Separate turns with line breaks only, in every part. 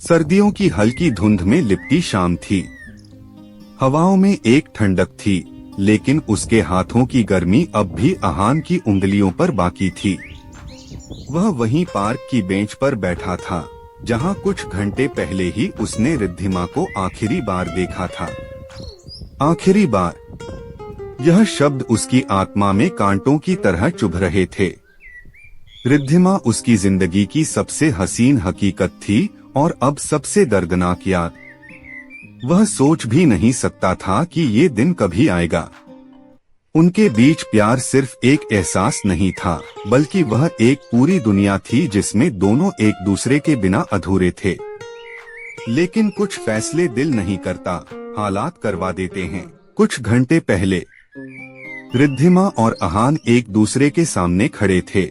सर्दियों की हल्की धुंध में लिपटी शाम थी। हवाओं में एक ठंडक थी, लेकिन उसके हाथों की गर्मी अब भी अहान की उंगलियों पर बाकी थी। वह वहीं पार्क की बेंच पर बैठा था, जहां कुछ घंटे पहले ही उसने रिद्धिमा को आखिरी बार देखा था। आखिरी बार, यह शब्द उसकी आत्मा में कांटों की तरह चुभ रहे थे। रिद्धिमा उसकी जिंदगी की सबसे हसीन हकीकत थी और अब सबसे दर्दनाक याद। वह सोच भी नहीं सकता था कि ये दिन कभी आएगा। उनके बीच प्यार सिर्फ एक एहसास नहीं था, बल्कि वह एक पूरी दुनिया थी जिसमें दोनों एक दूसरे के बिना अधूरे थे। लेकिन कुछ फैसले दिल नहीं करता, हालात करवा देते हैं। कुछ घंटे पहले रिद्धिमा और अहान एक दूसरे के सामने खड़े थे।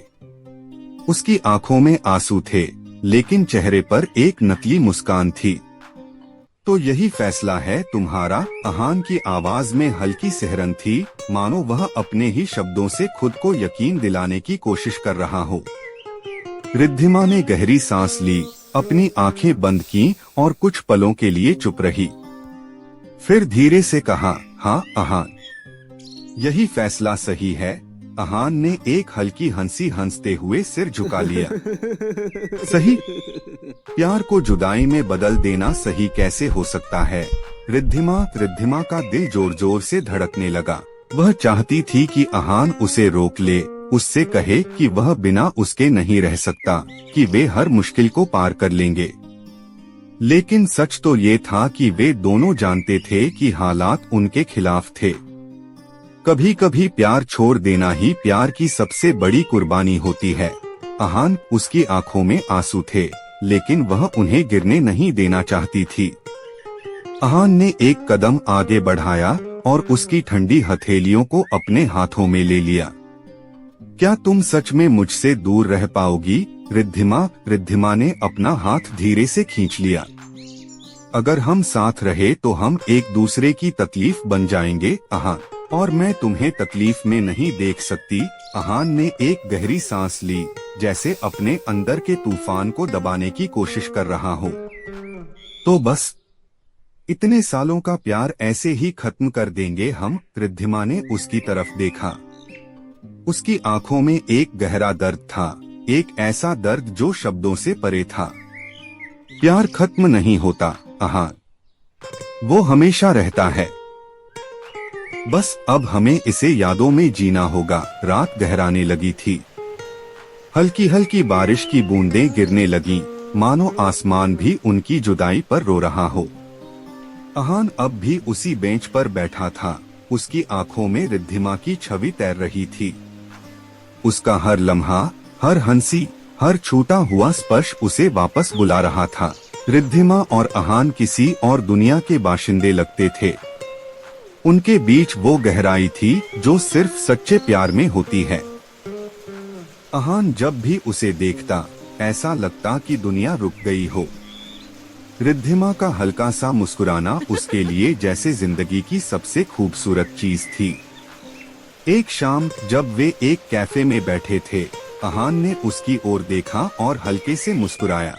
उसकी आंखों में आंसू थे, लेकिन चेहरे पर एक नकली मुस्कान थी। तो यही फैसला है तुम्हारा? अहान की आवाज में हल्की सिहरन थी, मानो वह अपने ही शब्दों से खुद को यकीन दिलाने की कोशिश कर रहा हो। रिद्धिमा ने गहरी सांस ली, अपनी आंखें बंद की और कुछ पलों के लिए चुप रही। फिर धीरे से कहा, हाँ अहान, यही फैसला सही है। अहान ने एक हल्की हंसी हंसते हुए सिर झुका लिया। सही? प्यार को जुदाई में बदल देना सही कैसे हो सकता है? रिद्धिमा का दिल जोर जोर से धड़कने लगा। वह चाहती थी कि अहान उसे रोक ले, उससे कहे कि वह बिना उसके नहीं रह सकता, कि वे हर मुश्किल को पार कर लेंगे। लेकिन सच तो ये था कि वे दोनों जानते थे कि हालात उनके खिलाफ थे। कभी कभी प्यार छोड़ देना ही प्यार की सबसे बड़ी कुर्बानी होती है। अहान, उसकी आंखों में आंसू थे, लेकिन वह उन्हें गिरने नहीं देना चाहती थी। अहान ने एक कदम आगे बढ़ाया और उसकी ठंडी हथेलियों को अपने हाथों में ले लिया। क्या तुम सच में मुझसे दूर रह पाओगी? रिद्धिमा ने अपना हाथ धीरे से खींच लिया। अगर हम साथ रहे तो हम एक दूसरे की तकलीफ बन जाएंगे अहान, और मैं तुम्हें तकलीफ में नहीं देख सकती। अहान ने एक गहरी सांस ली, जैसे अपने अंदर के तूफान को दबाने की कोशिश कर रहा हो। तो बस इतने सालों का प्यार ऐसे ही खत्म कर देंगे हम? रिद्धिमा ने उसकी तरफ देखा। उसकी आंखों में एक गहरा दर्द था, एक ऐसा दर्द जो शब्दों से परे था। प्यार खत्म नहीं होता अहान, वो हमेशा रहता है। बस अब हमें इसे यादों में जीना होगा। रात गहराने लगी थी। हल्की हल्की बारिश की बूंदें गिरने लगीं, मानो आसमान भी उनकी जुदाई पर रो रहा हो। अहान अब भी उसी बेंच पर बैठा था, उसकी आंखों में रिद्धिमा की छवि तैर रही थी। उसका हर लम्हा, हर हंसी, हर छूटा हुआ स्पर्श उसे वापस बुला रहा था। रिद्धिमा और अहान किसी और दुनिया के बाशिंदे लगते थे। उनके बीच वो गहराई थी जो सिर्फ सच्चे प्यार में होती है। अहान जब भी उसे देखता, ऐसा लगता कि दुनिया रुक गई हो। रिद्धिमा का हल्का सा मुस्कुराना उसके लिए जैसे जिंदगी की सबसे खूबसूरत चीज थी। एक शाम जब वे एक कैफे में बैठे थे, अहान ने उसकी ओर देखा और हल्के से मुस्कुराया।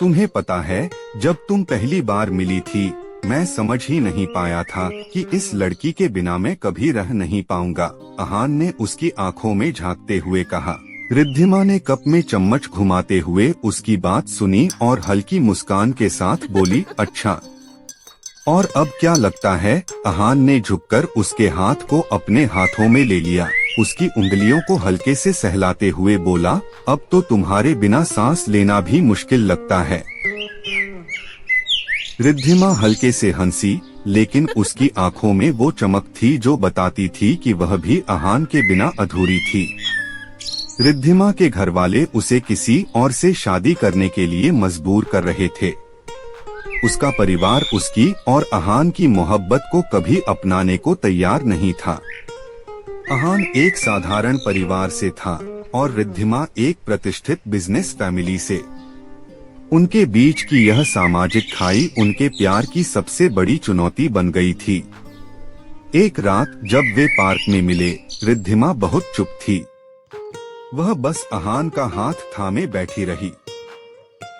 तुम्हें पता है, जब तुम पहली बार मिली थी, मैं समझ ही नहीं पाया था कि इस लड़की के बिना मैं कभी रह नहीं पाऊंगा। अहान ने उसकी आंखों में झांकते हुए कहा। रिद्धिमा ने कप में चम्मच घुमाते हुए उसकी बात सुनी और हल्की मुस्कान के साथ बोली, अच्छा, और अब क्या लगता है? अहान ने झुककर उसके हाथ को अपने हाथों में ले लिया, उसकी उंगलियों को हल्के से सहलाते हुए बोला, अब तो तुम्हारे बिना सांस लेना भी मुश्किल लगता है। रिद्धिमा हल्के से हंसी, लेकिन उसकी आंखों में वो चमक थी जो बताती थी कि वह भी अहान के बिना अधूरी थी। रिद्धिमा के घरवाले उसे किसी और से शादी करने के लिए मजबूर कर रहे थे। उसका परिवार उसकी और अहान की मोहब्बत को कभी अपनाने को तैयार नहीं था। अहान एक साधारण परिवार से था और रिद्धिमा एक प्रतिष्ठित बिजनेस फैमिली से। उनके बीच की यह सामाजिक खाई उनके प्यार की सबसे बड़ी चुनौती बन गई थी। एक रात जब वे पार्क में मिले, रिद्धिमा बहुत चुप थी। वह बस अहान का हाथ थामे बैठी रही।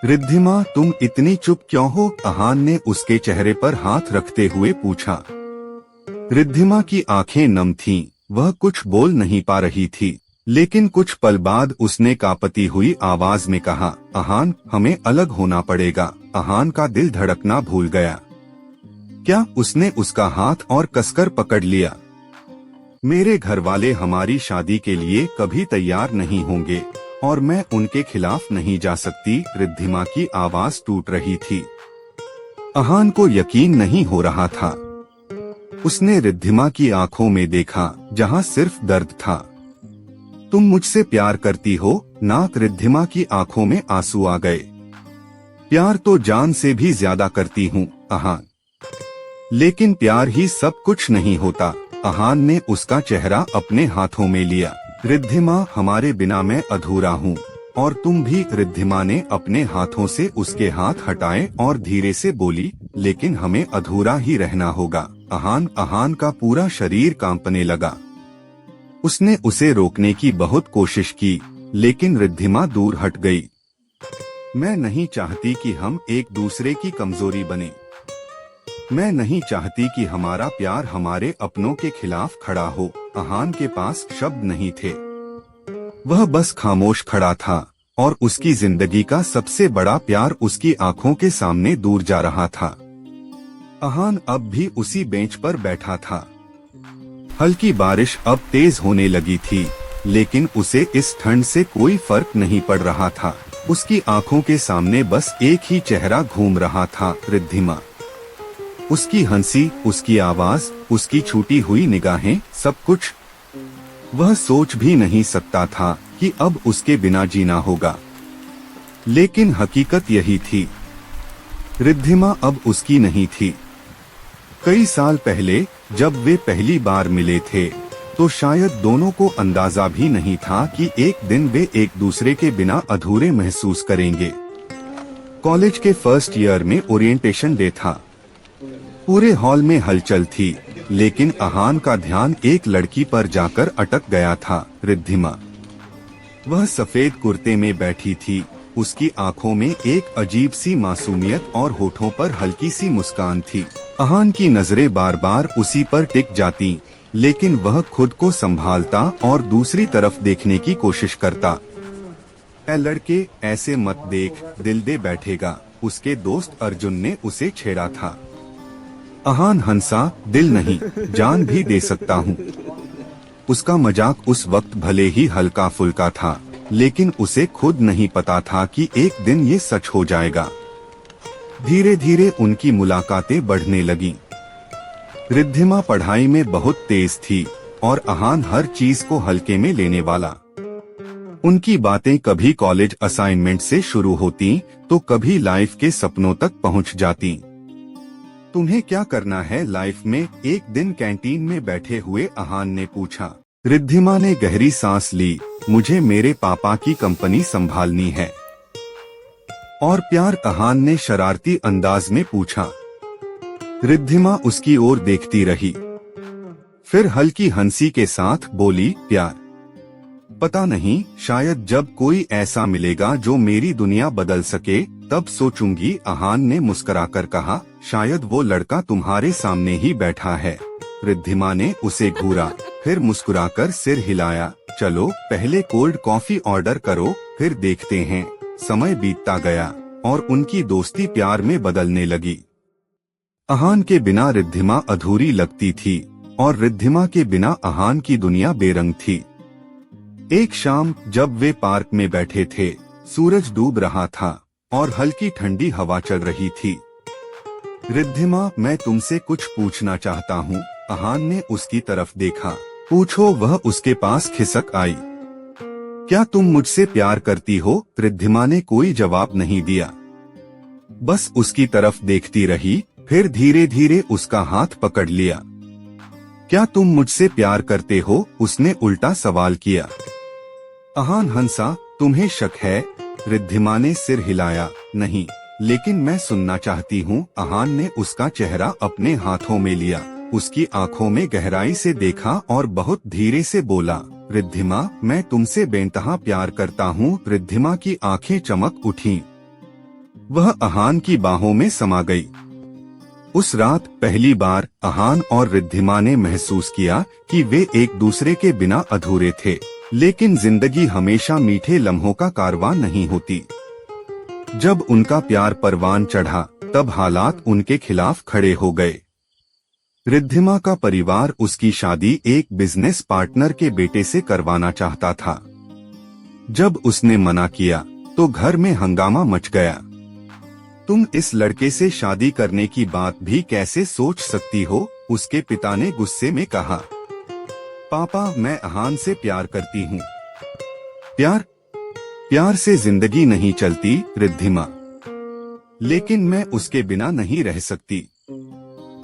रिद्धिमा, तुम इतनी चुप क्यों हो? अहान ने उसके चेहरे पर हाथ रखते हुए पूछा। रिद्धिमा की आंखें नम थीं, वह कुछ बोल नहीं पा रही थी, लेकिन कुछ पल बाद उसने कांपती हुई आवाज में कहा, अहान, हमें अलग होना पड़ेगा। अहान का दिल धड़कना भूल गया। क्या? उसने उसका हाथ और कसकर पकड़ लिया। मेरे घर वाले हमारी शादी के लिए कभी तैयार नहीं होंगे और मैं उनके खिलाफ नहीं जा सकती। रिद्धिमा की आवाज टूट रही थी। अहान को यकीन नहीं हो रहा था। उसने रिद्धिमा की आंखों में देखा, जहां सिर्फ दर्द था। तुम मुझसे प्यार करती हो ना? रिद्धिमा की आंखों में आंसू आ गए। प्यार तो जान से भी ज्यादा करती हूँ अहान, लेकिन प्यार ही सब कुछ नहीं होता। अहान ने उसका चेहरा अपने हाथों में लिया। रिद्धिमा, हमारे बिना मैं अधूरा हूँ और तुम भी। रिद्धिमा ने अपने हाथों से उसके हाथ हटाए और धीरे से बोली, लेकिन हमें अधूरा ही रहना होगा। अहान का पूरा शरीर कांपने लगा। उसने उसे रोकने की बहुत कोशिश की, लेकिन रिद्धिमा दूर हट गई। मैं नहीं चाहती कि हम एक दूसरे की कमजोरी बने। मैं नहीं चाहती कि हमारा प्यार हमारे अपनों के खिलाफ खड़ा हो। अहान के पास शब्द नहीं थे। वह बस खामोश खड़ा था और उसकी जिंदगी का सबसे बड़ा प्यार उसकी आंखों के सामने दूर जा रहा था। अहान अब भी उसी बेंच पर बैठा था। हल्की बारिश अब तेज होने लगी थी, लेकिन उसे इस ठंड से कोई फर्क नहीं पड़ रहा था। उसकी आंखों के सामने बस एक ही चेहरा घूम रहा था, रिद्धिमा। उसकी हंसी, उसकी आवाज, उसकी छूटी हुई निगाहें, सब कुछ। वह सोच भी नहीं सकता था कि अब उसके बिना जीना होगा, लेकिन हकीकत यही थी। रिद्धिमा अब उसकी नहीं थी। कई साल पहले जब वे पहली बार मिले थे, तो शायद दोनों को अंदाजा भी नहीं था कि एक दिन वे एक दूसरे के बिना अधूरे महसूस करेंगे। कॉलेज के फर्स्ट ईयर में ओरिएंटेशन डे था। पूरे हॉल में हलचल थी, लेकिन अहान का ध्यान एक लड़की पर जाकर अटक गया था, रिद्धिमा। वह सफेद कुर्ते में बैठी थी। उसकी आंखों में एक अजीब सी मासूमियत और होठों पर हल्की सी मुस्कान थी। अहान की नजरें बार बार उसी पर टिक जाती, लेकिन वह खुद को संभालता और दूसरी तरफ देखने की कोशिश करता। ऐ लड़के, ऐसे मत देख, दिल दे बैठेगा। उसके दोस्त अर्जुन ने उसे छेड़ा था। अहान हंसा, दिल नहीं, जान भी दे सकता हूँ। उसका मजाक उस वक्त भले ही हल्का फुल्का था, लेकिन उसे खुद नहीं पता था कि एक दिन ये सच हो जाएगा। धीरे धीरे उनकी मुलाकातें बढ़ने लगीं। रिद्धिमा पढ़ाई में बहुत तेज थी और अहान हर चीज को हल्के में लेने वाला। उनकी बातें कभी कॉलेज असाइनमेंट से शुरू होती, तो कभी लाइफ के सपनों तक पहुंच जाती। तुम्हें क्या करना है लाइफ में? एक दिन कैंटीन में बैठे हुए अहान ने पूछा। रिद्धिमा ने गहरी सांस ली। मुझे मेरे पापा की कंपनी संभालनी है। और प्यार? अहान ने शरारती अंदाज में पूछा। रिद्धिमा उसकी ओर देखती रही, फिर हल्की हंसी के साथ बोली, प्यार? पता नहीं, शायद जब कोई ऐसा मिलेगा जो मेरी दुनिया बदल सके, तब सोचूंगी। अहान ने मुस्कुराकर कहा, शायद वो लड़का तुम्हारे सामने ही बैठा है। रिद्धिमा ने उसे घूरा, फिर मुस्कुराकर सिर हिलाया। चलो पहले कोल्ड कॉफी ऑर्डर करो, फिर देखते हैं। समय बीतता गया और उनकी दोस्ती प्यार में बदलने लगी। अहान के बिना रिद्धिमा अधूरी लगती थी और रिद्धिमा के बिना अहान की दुनिया बेरंग थी। एक शाम जब वे पार्क में बैठे थे, सूरज डूब रहा था और हल्की ठंडी हवा चल रही थी। रिद्धिमा, मैं तुमसे कुछ पूछना चाहता हूँ। अहान ने उसकी तरफ देखा। पूछो। वह उसके पास खिसक आई। क्या तुम मुझसे प्यार करती हो? रिद्धिमा ने कोई जवाब नहीं दिया, बस उसकी तरफ देखती रही। फिर धीरे धीरे उसका हाथ पकड़ लिया। क्या तुम मुझसे प्यार करते हो? उसने उल्टा सवाल किया। अहान हंसा। तुम्हें शक है? रिद्धिमा ने सिर हिलाया। नहीं, लेकिन मैं सुनना चाहती हूँ। अहान ने उसका चेहरा अपने हाथों में लिया, उसकी आंखों में गहराई से देखा और बहुत धीरे से बोला, रिद्धिमा, मैं तुमसे बेइंतहा प्यार करता हूँ। रिद्धिमा की आंखें चमक उठीं। वह अहान की बाहों में समा गई। उस रात पहली बार अहान और रिद्धिमा ने महसूस किया कि वे एक दूसरे के बिना अधूरे थे। लेकिन जिंदगी हमेशा मीठे लम्हों का कारवां नहीं होती। जब उनका प्यार परवान चढ़ा तब हालात उनके खिलाफ खड़े हो गए। रिद्धिमा का परिवार उसकी शादी एक बिजनेस पार्टनर के बेटे से करवाना चाहता था। जब उसने मना किया तो घर में हंगामा मच गया। तुम इस लड़के से शादी करने की बात भी कैसे सोच सकती हो? उसके पिता ने गुस्से में कहा। पापा, मैं अहान से प्यार करती हूँ। प्यार से जिंदगी नहीं चलती रिद्धिमा, लेकिन मैं उसके बिना नहीं रह सकती।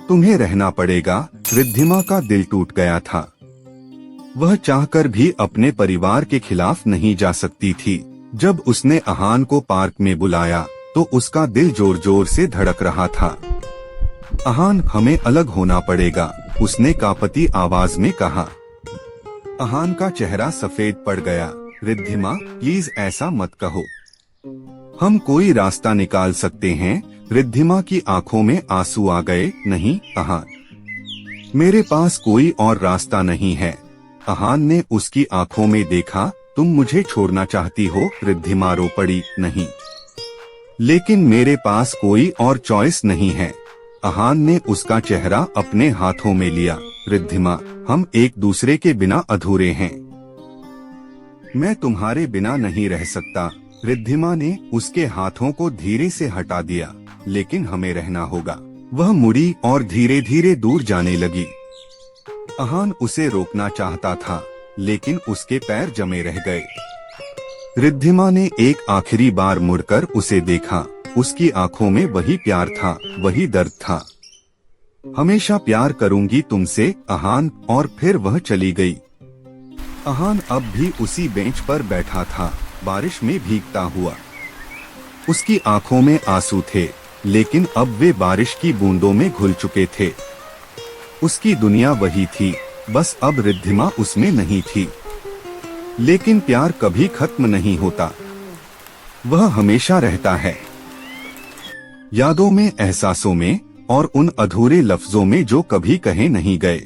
तुम्हें रहना पड़ेगा। रिद्धिमा का दिल टूट गया था। वह चाहकर भी अपने परिवार के खिलाफ नहीं जा सकती थी। जब उसने अहान को पार्क में बुलाया तो उसका दिल जोर जोर से धड़क रहा था। अहान, हमें अलग होना पड़ेगा, उसने कांपती आवाज में कहा। अहान का चेहरा सफेद पड़ गया। रिद्धिमा, प्लीज ऐसा मत कहो, हम कोई रास्ता निकाल सकते हैं। रिद्धिमा की आंखों में आंसू आ गए। नहीं अहान, मेरे पास कोई और रास्ता नहीं है। अहान ने उसकी आंखों में देखा। तुम मुझे छोड़ना चाहती हो? रिद्धिमा रो पड़ी। नहीं, लेकिन मेरे पास कोई और चॉइस नहीं है। अहान ने उसका चेहरा अपने हाथों में लिया। रिद्धिमा, हम एक दूसरे के बिना अधूरे हैं। मैं तुम्हारे बिना नहीं रह सकता। रिद्धिमा ने उसके हाथों को धीरे से हटा दिया। लेकिन हमें रहना होगा। वह मुड़ी और धीरे धीरे दूर जाने लगी। अहान उसे रोकना चाहता था, लेकिन उसके पैर जमे रह गए। रिद्धिमा ने एक आखिरी बार मुड़कर उसे देखा। उसकी आंखों में वही प्यार था, वही दर्द था। हमेशा प्यार करूंगी तुमसे अहान। और फिर वह चली गई। अहान अब भी उसी बेंच पर बैठा था, बारिश में भीगता हुआ। उसकी आंखों में आंसू थे, लेकिन अब वे बारिश की बूंदों में घुल चुके थे। उसकी दुनिया वही थी, बस अब रिद्धिमा उसमें नहीं थी। लेकिन प्यार कभी खत्म नहीं होता, वह हमेशा रहता है। यादों में, एहसासों में और उन अधूरे लफ्जों में जो कभी कहे नहीं गए।